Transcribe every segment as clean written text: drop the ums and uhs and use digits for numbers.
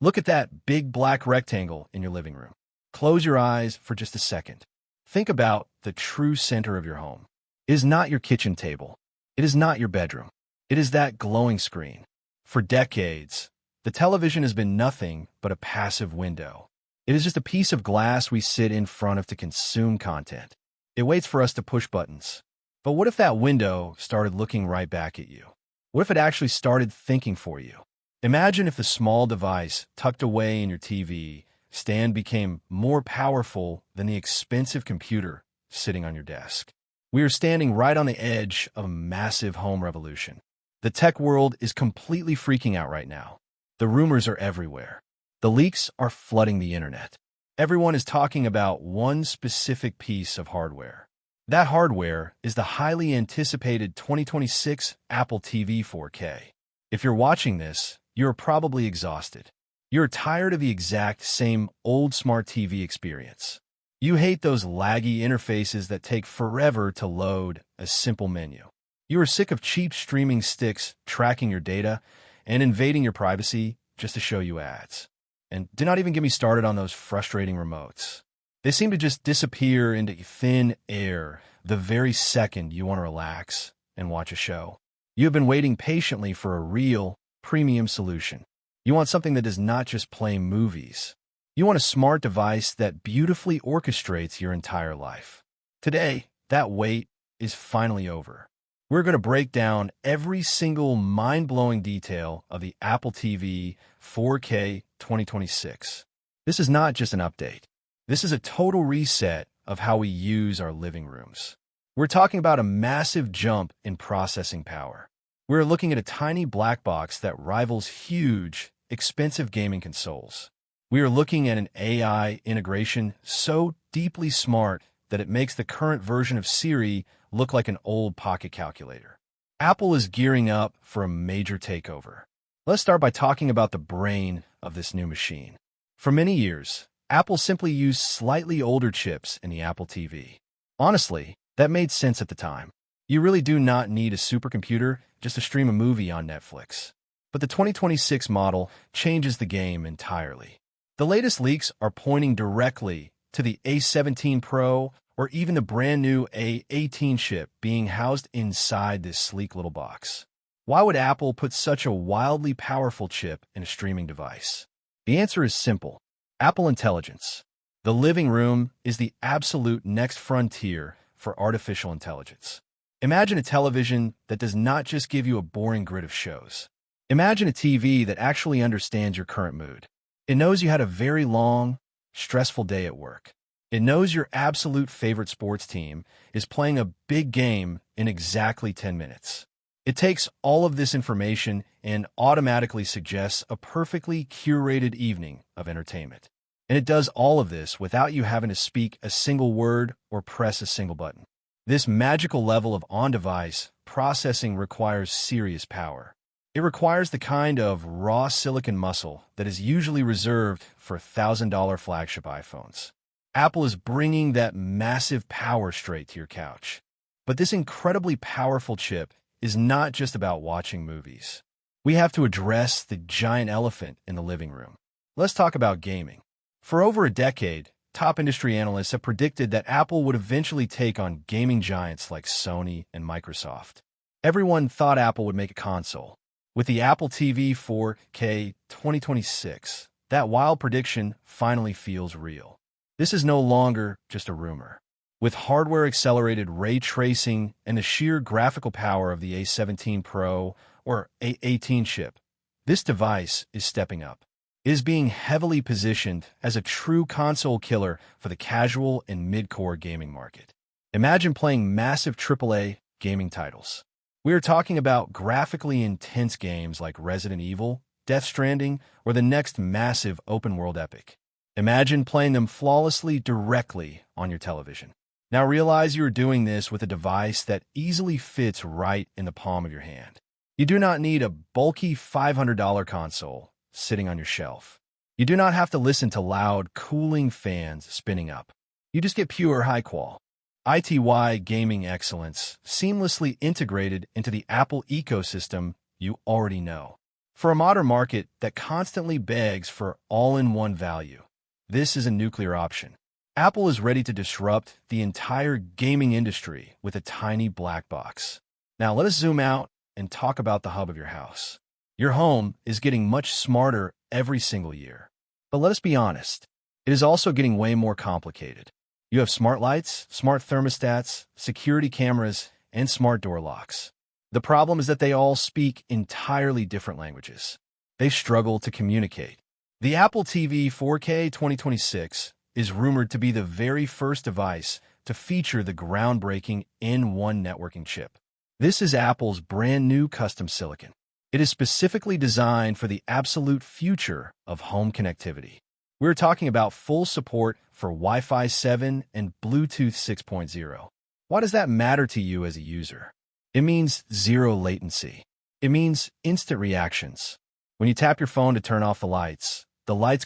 Look at that big black rectangle in your living room. Close your eyes for just a second. Think about the true center of your home. It is not your kitchen table. It is not your bedroom. It is that glowing screen. For decades, the television has been nothing but a passive window. It is just a piece of glass we sit in front of to consume content. It waits for us to push buttons. But what if that window started looking right back at you? What if it actually started thinking for you? Imagine if the small device tucked away in your TV stand became more powerful than the expensive computer sitting on your desk. We are standing right on the edge of a massive home revolution. The tech world is completely freaking out right now. The rumors are everywhere. The leaks are flooding the internet. Everyone is talking about one specific piece of hardware. That hardware is the highly anticipated 2026 Apple TV 4K. If you're watching this, you're probably exhausted. You're tired of the exact same old smart TV experience. You hate those laggy interfaces that take forever to load a simple menu. You are sick of cheap streaming sticks tracking your data and invading your privacy just to show you ads. And do not even get me started on those frustrating remotes. They seem to just disappear into thin air the very second you want to relax and watch a show. You have been waiting patiently for a real, premium solution. You want something that does not just play movies. You want a smart device that beautifully orchestrates your entire life. Today, that wait is finally over. We're going to break down every single mind-blowing detail of the Apple TV 4K 2026. This is not just an update. This is a total reset of how we use our living rooms. We're talking about a massive jump in processing power. We're looking at a tiny black box that rivals huge, expensive gaming consoles. We are looking at an AI integration so deeply smart that it makes the current version of Siri look like an old pocket calculator. Apple is gearing up for a major takeover. Let's start by talking about the brain of this new machine. For many years, Apple simply used slightly older chips in the Apple TV. Honestly, that made sense at the time. You really do not need a supercomputer just to stream a movie on Netflix. But the 2026 model changes the game entirely. The latest leaks are pointing directly to the A17 Pro or even the brand new A18 chip being housed inside this sleek little box. Why would Apple put such a wildly powerful chip in a streaming device? The answer is simple. Apple Intelligence. The living room is the absolute next frontier for artificial intelligence. Imagine a television that does not just give you a boring grid of shows. Imagine a TV that actually understands your current mood. It knows you had a very long, stressful day at work. It knows your absolute favorite sports team is playing a big game in exactly 10 minutes. It takes all of this information and automatically suggests a perfectly curated evening of entertainment. And it does all of this without you having to speak a single word or press a single button. This magical level of on-device processing requires serious power. It requires the kind of raw silicon muscle that is usually reserved for $1,000 flagship iPhones. Apple is bringing that massive power straight to your couch. But this incredibly powerful chip is not just about watching movies. We have to address the giant elephant in the living room. Let's talk about gaming. For over a decade, top industry analysts have predicted that Apple would eventually take on gaming giants like Sony and Microsoft. Everyone thought Apple would make a console. With the Apple TV 4K 2026, that wild prediction finally feels real. This is no longer just a rumor. With hardware-accelerated ray tracing and the sheer graphical power of the A17 Pro or A18 chip, this device is stepping up. It is being heavily positioned as a true console killer for the casual and mid-core gaming market. Imagine playing massive AAA gaming titles. We are talking about graphically intense games like Resident Evil, Death Stranding, or the next massive open-world epic. Imagine playing them flawlessly directly on your television. Now realize you are doing this with a device that easily fits right in the palm of your hand. You do not need a bulky $500 console sitting on your shelf. You do not have to listen to loud, cooling fans spinning up. You just get pure high-qual ITY gaming excellence seamlessly integrated into the Apple ecosystem you already know. For a modern market that constantly begs for all-in-one value, this is a nuclear option. Apple is ready to disrupt the entire gaming industry with a tiny black box. Now let us zoom out and talk about the hub of your house. Your home is getting much smarter every single year. But let us be honest, it is also getting way more complicated. You have smart lights, smart thermostats, security cameras, and smart door locks. The problem is that they all speak entirely different languages. They struggle to communicate. The Apple TV 4K 2026 is rumored to be the very first device to feature the groundbreaking N1 networking chip. This is Apple's brand new custom silicon. It is specifically designed for the absolute future of home connectivity. We're talking about full support for Wi-Fi 7 and Bluetooth 6.0. Why does that matter to you as a user? It means zero latency. It means instant reactions. When you tap your phone to turn off the lights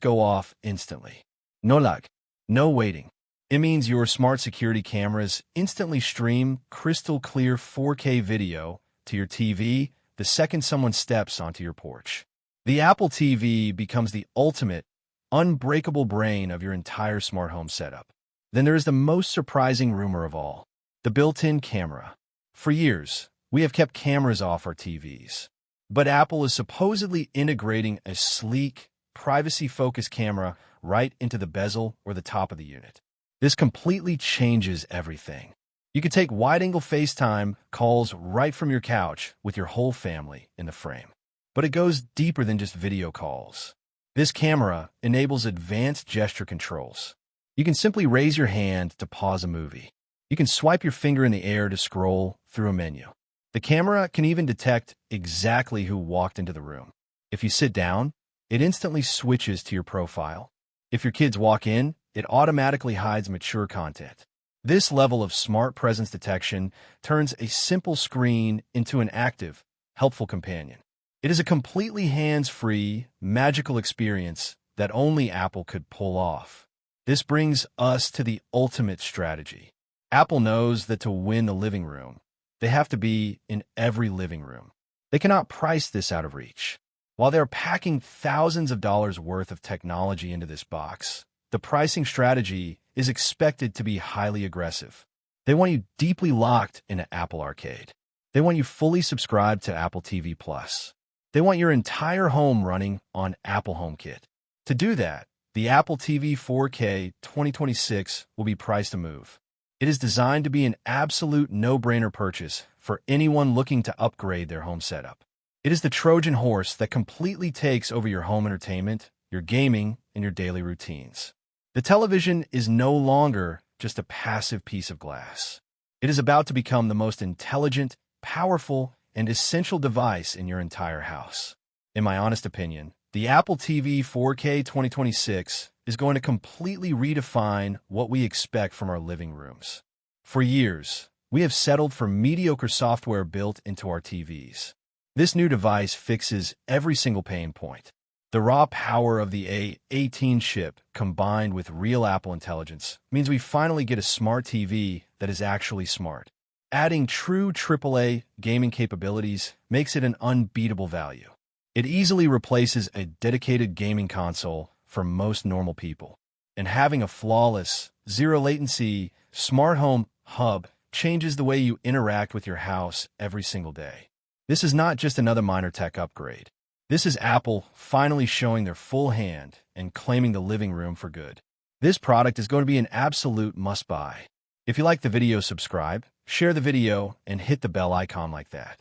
go off instantly. No lag, no waiting. It means your smart security cameras instantly stream crystal clear 4K video to your TV the second someone steps onto your porch. The Apple TV becomes the ultimate, unbreakable brain of your entire smart home setup. Then there is the most surprising rumor of all, the built-in camera. For years, we have kept cameras off our TVs. But Apple is supposedly integrating a sleek, privacy-focused camera right into the bezel or the top of the unit. This completely changes everything. You can take wide-angle FaceTime calls right from your couch with your whole family in the frame. But it goes deeper than just video calls. This camera enables advanced gesture controls. You can simply raise your hand to pause a movie. You can swipe your finger in the air to scroll through a menu. The camera can even detect exactly who walked into the room. If you sit down, it instantly switches to your profile. If your kids walk in, it automatically hides mature content. This level of smart presence detection turns a simple screen into an active, helpful companion. It is a completely hands-free, magical experience that only Apple could pull off. This brings us to the ultimate strategy. Apple knows that to win the living room, they have to be in every living room. They cannot price this out of reach. While they're packing thousands of dollars worth of technology into this box, the pricing strategy is expected to be highly aggressive. They want you deeply locked into Apple Arcade. They want you fully subscribed to Apple TV Plus. They want your entire home running on Apple HomeKit. To do that, the Apple TV 4K 2026 will be priced to move. It is designed to be an absolute no-brainer purchase for anyone looking to upgrade their home setup. It is the Trojan horse that completely takes over your home entertainment, your gaming, and your daily routines. The television is no longer just a passive piece of glass. It is about to become the most intelligent, powerful, and essential device in your entire house. In my honest opinion, the Apple TV 4K 2026 is going to completely redefine what we expect from our living rooms. For years, we have settled for mediocre software built into our TVs. This new device fixes every single pain point. The raw power of the A18 chip combined with real Apple intelligence means we finally get a smart TV that is actually smart. Adding true AAA gaming capabilities makes it an unbeatable value. It easily replaces a dedicated gaming console for most normal people. And having a flawless, zero-latency, smart home hub changes the way you interact with your house every single day. This is not just another minor tech upgrade. This is Apple finally showing their full hand and claiming the living room for good. This product is going to be an absolute must-buy. If you like the video, subscribe, share the video, and hit the bell icon like that.